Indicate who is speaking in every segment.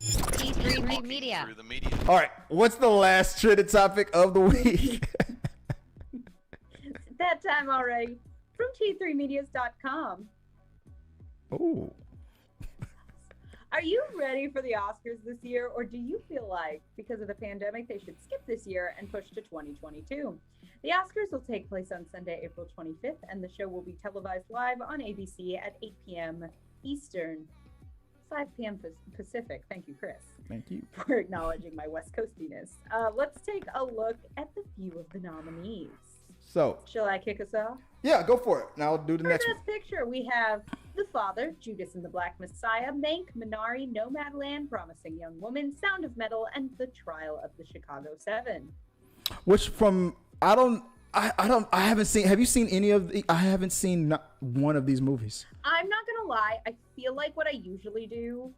Speaker 1: T3 Media.
Speaker 2: Through the media.
Speaker 3: All right, what's the last trending topic of the week?
Speaker 4: It's that time already. From T3medias.com.
Speaker 3: Oh,
Speaker 4: Are you ready for the Oscars this year, or do you feel like, because of the pandemic, they should skip this year and push to 2022? The Oscars will take place on Sunday, April 25th, and the show will be televised live on ABC at 8 p.m. Eastern, 5 p.m. Pacific. Thank you, Chris.
Speaker 3: thank you.
Speaker 4: For acknowledging my West Coastiness. Let's take a look at the few of the nominees.
Speaker 3: So,
Speaker 4: Shall I kick us off?
Speaker 3: yeah, go for it. Now I'll do the
Speaker 4: For
Speaker 3: next
Speaker 4: Best Picture, we have The Father, Judas and the Black Messiah, Mank, Minari, Nomadland, Promising Young Woman, Sound of Metal, and The Trial of the Chicago 7.
Speaker 3: one. Which from I haven't seen. Have you seen any of the? I haven't seen not one of these movies.
Speaker 4: I'm not gonna lie, I feel like what I usually do,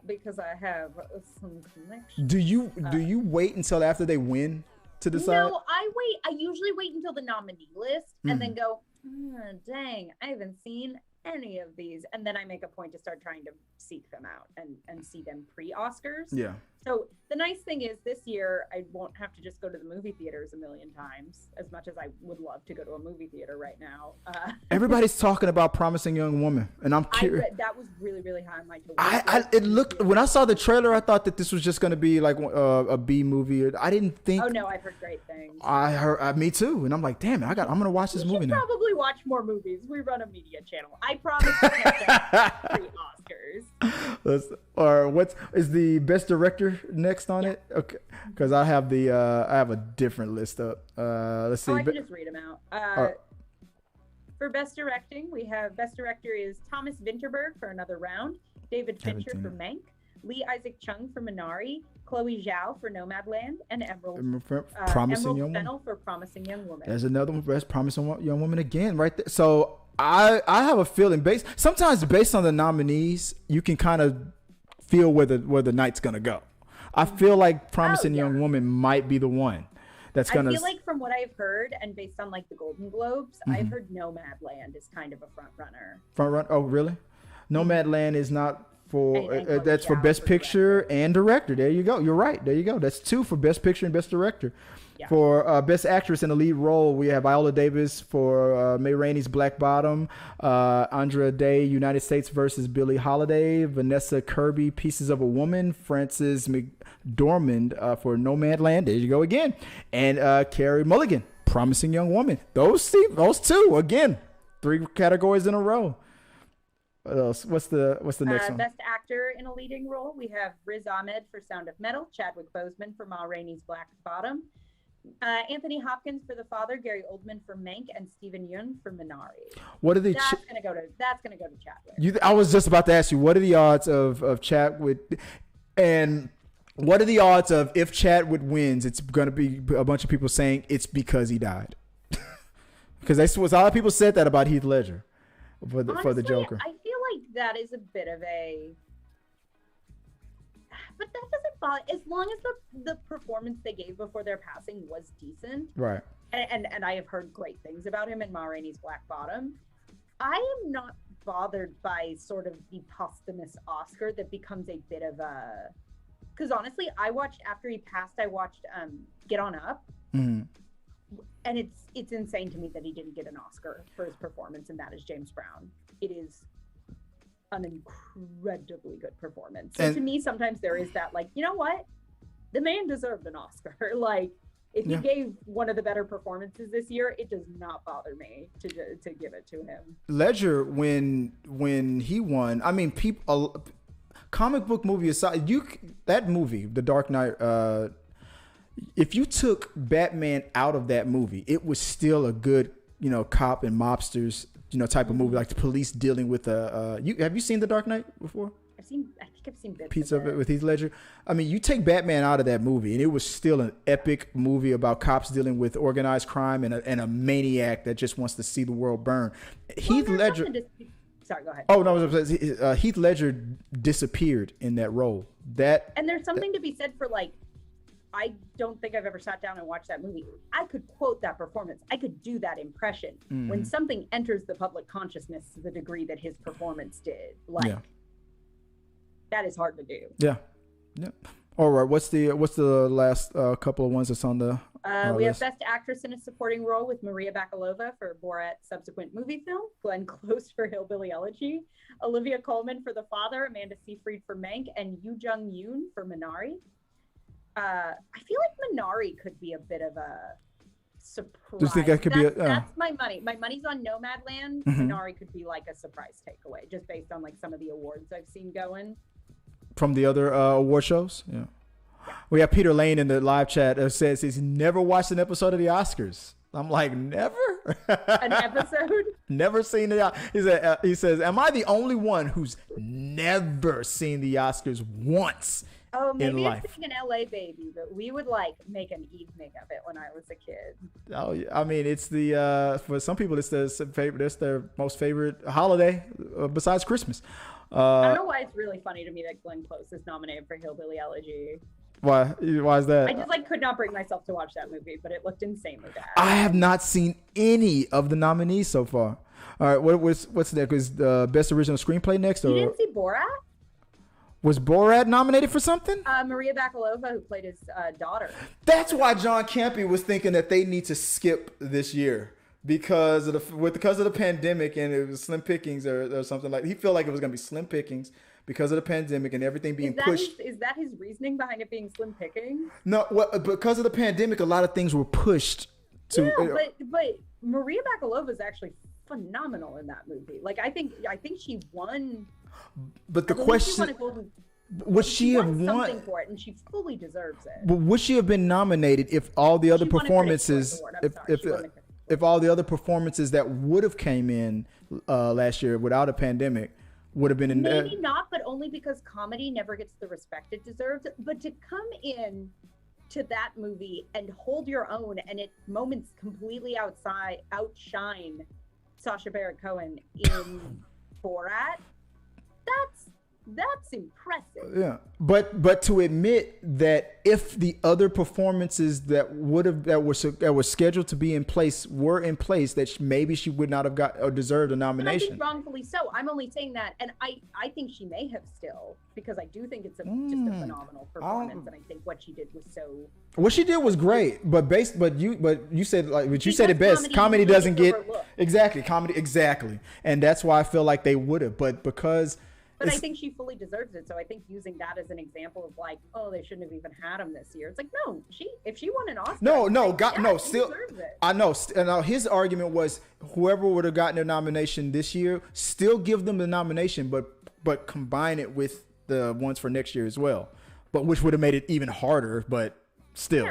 Speaker 4: because I have some connection.
Speaker 3: Do you wait until after they win to decide?
Speaker 4: No, I usually wait until the nominee list and then go, dang, I haven't seen any of these. And then I make a point to start trying to seek them out and see them pre-Oscars.
Speaker 3: Yeah.
Speaker 4: So the nice thing is this year, I won't have to just go to the movie theaters a million times, as much as I would love to go to a movie theater right now.
Speaker 3: Everybody's talking about Promising Young Woman, and I'm curious.
Speaker 4: That was really, really high on my
Speaker 3: It looked, when I saw the trailer, I thought that this was just going to be like a B movie. I didn't think.
Speaker 4: Oh no, I've heard great things.
Speaker 3: I heard, me too, and I'm like, damn it, I'm going to watch this
Speaker 4: We
Speaker 3: movie
Speaker 4: should
Speaker 3: now.
Speaker 4: probably watch more movies. We run a media channel. I promise to catch up pre-Oscars.
Speaker 3: Or what is the best director next on it? Okay, because I have a different list up. Let's see.
Speaker 4: Oh, I can just read them out. For Best Directing, we have Best Director is Thomas Vinterberg for Another Round, David Fincher for Mank, Lee Isaac Chung for Minari, Chloe Zhao for Nomadland, and Emerald
Speaker 3: Promising Young
Speaker 4: Fennell
Speaker 3: Woman.
Speaker 4: for Promising Young Woman.
Speaker 3: There's another one, Best Promising Young Woman again, right there. So I have a feeling sometimes based on the nominees, you can kind of feel where the night's gonna go. I feel like Promising Young Woman might be the one that's gonna.
Speaker 4: I feel like from what I've heard, and based on like the Golden Globes, I've heard Nomadland is kind of a front runner.
Speaker 3: Front run? Oh, really? Nomadland is not for.
Speaker 4: And
Speaker 3: That's for Best Picture and Director. There you go. You're right. There you go. That's two for Best Picture and Best Director.
Speaker 4: Yeah.
Speaker 3: For Best Actress in a Lead Role, we have Viola Davis for May Rainey's Black Bottom, Andra Day, United States versus Billie Holiday, Vanessa Kirby, Pieces of a Woman, Frances McDormand for Nomadland. There you go again, and Carey Mulligan, Promising Young Woman. Those two again, 3 categories in a row. What else? What's the next one?
Speaker 4: Best Actor in a Leading Role, we have Riz Ahmed for Sound of Metal, Chadwick Boseman for Ma Rainey's Black Bottom, Anthony Hopkins for The Father, Gary Oldman for Mank, and Stephen Yeun for Minari.
Speaker 3: What are the?
Speaker 4: That's gonna go to Chadwick.
Speaker 3: I was just about to ask you, what are the odds of Chadwick, and what are the odds of if Chadwick wins, it's gonna be a bunch of people saying it's because he died, because a lot of people said that about Heath Ledger for the Joker.
Speaker 4: I feel like that is a bit of a. But that doesn't bother, as long as the performance they gave before their passing was decent.
Speaker 3: Right.
Speaker 4: And I have heard great things about him in Ma Rainey's Black Bottom. I am not bothered by sort of the posthumous Oscar that becomes a bit of a. Because honestly, after he passed, I watched Get On Up.
Speaker 3: Mm-hmm.
Speaker 4: And it's insane to me that he didn't get an Oscar for his performance, and that is James Brown. It is an incredibly good performance. So to me, sometimes there is that, like, you know what? The man deserved an Oscar. Like, if he gave one of the better performances this year, it does not bother me to give it to him.
Speaker 3: Ledger, when he won, I mean, people, comic book movie aside, that movie, The Dark Knight, if you took Batman out of that movie, it was still a good, cop and mobsters, type of movie, like the police dealing with have you seen The Dark Knight before?
Speaker 4: I think I've seen
Speaker 3: bits of it with Heath Ledger. I mean, you take Batman out of that movie, and it was still an epic movie about cops dealing with organized crime and a maniac that just wants to see the world burn. Heath Ledger.
Speaker 4: Sorry, go ahead.
Speaker 3: Oh no, Heath Ledger disappeared in that role.
Speaker 4: And there's something to be said for, like, I don't think I've ever sat down and watched that movie. I could quote that performance. I could do that impression. When something enters the public consciousness to the degree that his performance did, that is hard to do.
Speaker 3: Yeah, Yep. All right. What's the last couple of ones that's on the
Speaker 4: we have
Speaker 3: list?
Speaker 4: Best Actress in a Supporting Role with Maria Bakalova for Borat's subsequent movie film, Glenn Close for Hillbilly Elegy, Olivia Colman for The Father, Amanda Seyfried for Mank, and Yoo Jung-yoon for Minari. I feel like Minari could be a bit of a surprise.
Speaker 3: Do you think that could be
Speaker 4: that's my money. My money's on Nomadland. Minari could be like a surprise takeaway, just based on like some of the awards I've seen going.
Speaker 3: From the other award shows? Yeah. We have Peter Lane in the live chat that says he's never watched an episode of the Oscars. I'm like, never?
Speaker 4: An episode?
Speaker 3: Never seen the he says, am I the only one who's never seen the Oscars once
Speaker 4: Oh, maybe
Speaker 3: in life?
Speaker 4: It's being an LA baby, but we would like make an evening of it when I was a kid.
Speaker 3: Oh, yeah. I mean, it's for some people, it's their favorite. It's their most favorite holiday besides Christmas.
Speaker 4: I don't know why it's really funny to me that Glenn Close is nominated for Hillbilly Elegy.
Speaker 3: Why? Why is that?
Speaker 4: I just like could not bring myself to watch that movie, but it looked insanely bad.
Speaker 3: I have not seen any of the nominees so far. All right, what's next? Is best original screenplay next? Or
Speaker 4: You didn't see Borat?
Speaker 3: was Borat nominated for something?
Speaker 4: Maria Bakalova, who played his daughter.
Speaker 3: That's why John Campy was thinking that they need to skip this year because of the pandemic, and it was slim pickings or something like. He felt like it was gonna be slim pickings because of the pandemic and everything being pushed.
Speaker 4: Is that his reasoning behind it being slim pickings?
Speaker 3: No, because of the pandemic, a lot of things were pushed to.
Speaker 4: Yeah, but Maria Bakalova is actually phenomenal in that movie. Like I think she won.
Speaker 3: But the question, would she have won
Speaker 4: something for it, and she fully deserves it.
Speaker 3: But would she have been nominated if all the other performances, if all the other performances that would have came in last year without a pandemic would have been in?
Speaker 4: Maybe not, but only because comedy never gets the respect it deserves. But to come in to that movie and hold your own, and at moments completely outshine Sacha Baron Cohen in Borat. That's impressive.
Speaker 3: Yeah, but to admit that if the other performances that were scheduled to be in place were in place, that maybe she would not have got or deserved a nomination.
Speaker 4: And I think wrongfully so. I'm only saying that, and I think she may have still, because I do think it's just a phenomenal performance, and I think what she did was so.
Speaker 3: What she did was great, but you said it best. Comedy doesn't get comedy exactly, and that's why I feel like they would have, but because.
Speaker 4: But I think she fully deserves it. So I think using that as an example of like, oh, they shouldn't have even had him this year. It's like, no, if she won an Oscar,
Speaker 3: still, I know. And his argument was whoever would have gotten a nomination this year, still give them the nomination, but combine it with the ones for next year as well. But which would have made it even harder. But still,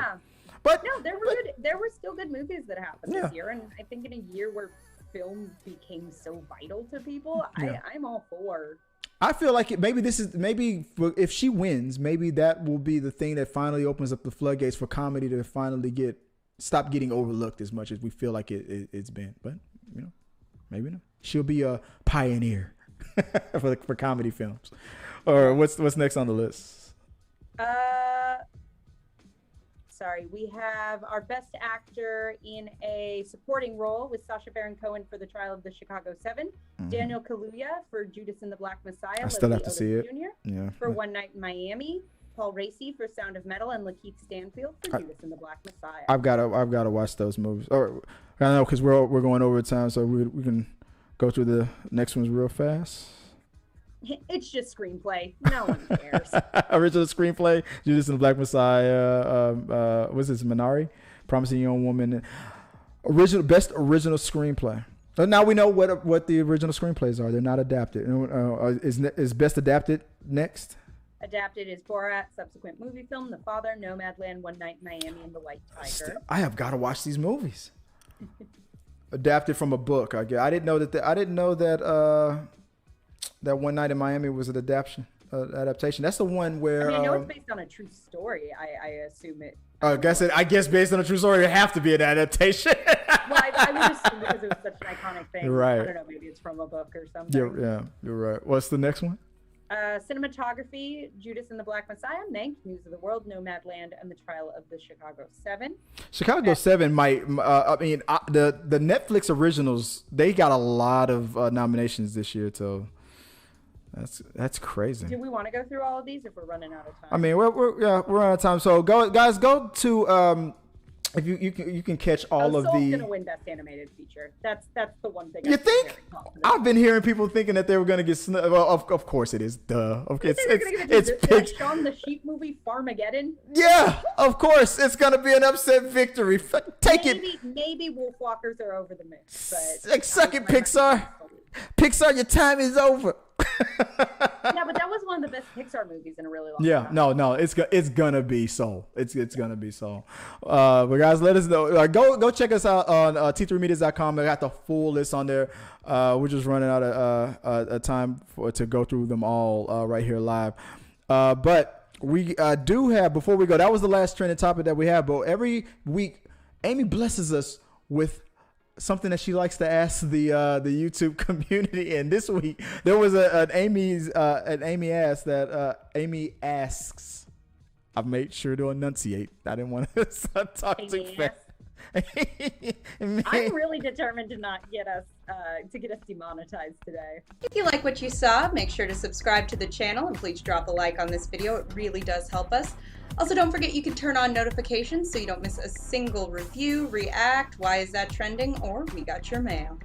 Speaker 3: But no,
Speaker 4: there were still good movies that happened this year, and I think in a year where film became so vital to people, I'm all for.
Speaker 3: I feel like maybe if she wins, maybe that will be the thing that finally opens up the floodgates for comedy to finally stop getting overlooked as much as we feel like it's been. But maybe not. She'll be a pioneer for comedy films. Or what's next on the list?
Speaker 4: We have our best actor in a supporting role with Sacha Baron Cohen for The Trial of the Chicago 7, Daniel Kaluuya for Judas and the Black Messiah,
Speaker 3: I still have to see it.
Speaker 4: Jr. for One Night in Miami, Paul Raci for Sound of Metal, and Lakeith Stanfield for Judas and the Black Messiah.
Speaker 3: I've got to watch those movies. Or I know because we're going over time, so we can go through the next ones real fast.
Speaker 4: It's just screenplay. No one cares.
Speaker 3: Original screenplay, Judas and the Black Messiah. What's this? Minari, Promising Young Woman. Best original screenplay. So now we know what the original screenplays are. They're not adapted. Is best adapted next?
Speaker 4: Adapted is Borat, subsequent movie film, The Father, Nomadland, One Night in Miami, and The White Tiger.
Speaker 3: I have got to watch these movies. Adapted from a book. I didn't know that. That One Night in Miami was an adaptation. That's the one where.
Speaker 4: I know it's based on a true story. I assume it.
Speaker 3: I guess based on a true story, it would have to be an adaptation.
Speaker 4: Well, I would assume because it was such an iconic thing.
Speaker 3: Right.
Speaker 4: I don't know. Maybe it's from a book or something.
Speaker 3: Yeah, you're right. What's the next one?
Speaker 4: Cinematography: Judas and the Black Messiah, Mank, News of the World, Nomadland, and The Trial of the Chicago 7.
Speaker 3: Chicago 7 might. The Netflix originals, they got a lot of nominations this year, so. That's crazy.
Speaker 4: Do we want to go through all of these if we're running out of time?
Speaker 3: I mean, we're out of time. So go to if you can catch all of
Speaker 4: Soul's
Speaker 3: the.
Speaker 4: gonna win Best Animated Feature. That's the one thing.
Speaker 3: You think? I've been hearing people thinking that they were gonna get. Well, of course it is. Duh. Okay, it's
Speaker 4: Shaun the Sheep movie Farmageddon.
Speaker 3: Yeah, of course it's gonna be an upset victory. Take it.
Speaker 4: Maybe Wolfwalkers are over the moon, but
Speaker 3: like, suck it, Pixar. Pixar, your time is over.
Speaker 4: Yeah, but that was one of the best Pixar movies in a really long time.
Speaker 3: No, it's gonna be Soul. It's gonna be Soul. But guys, let us know. Go check us out on t3medias.com. I got the full list on there. We're just running out of time to go through them all right here live. But we do have, before we go, that was the last trending topic that we have. But every week, Amy blesses us with something that she likes to ask the YouTube community. And this week there was an Amy asks. I made sure to enunciate. I didn't want to talk too fast.
Speaker 4: I'm really determined to not get us demonetized today.
Speaker 2: If you like what you saw, make sure to subscribe to the channel and please drop a like on this video. It really does help us. Also, don't forget you can turn on notifications so you don't miss a single review, react, why is that trending, or we got your mail.